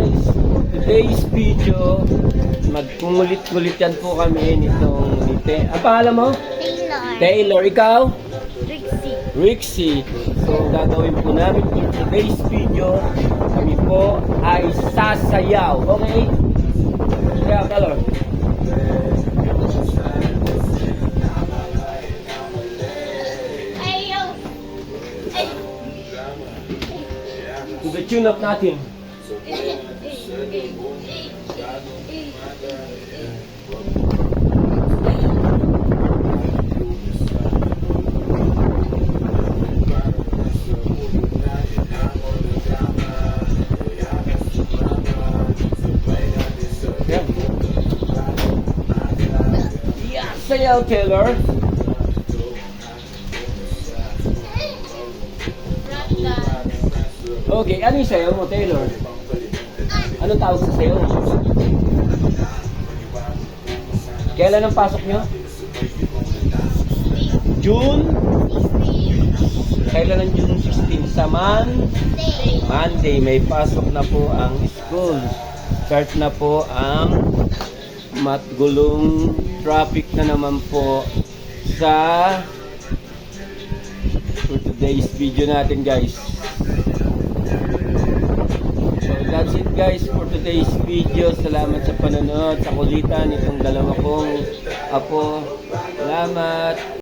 guys, for today's video, magkungulit-kulit yan po kami nitong nite. Ang pangalan mo? Taylor. Taylor. Ikaw? Trixie. Rixie. So, gagawin po namin for today's video, kami po ay sasayaw. Okay? Kaya, Taylor. Ayaw. Ay. To the tune of nothing. Yeah, sayaw, Taylor. Okay, ano yung sayaw mo, Taylor? Anong tawag sa sayaw mo? Kailan ang pasok nyo? June? Kailan ang June 16? Sa Monday, may pasok na po ang school. Start na po ang matgulong traffic na naman po sa for today's video natin, guys. So that's it, guys, for today's video. Salamat sa panonood, sa kulitan itong dalawa kong apo. Salamat.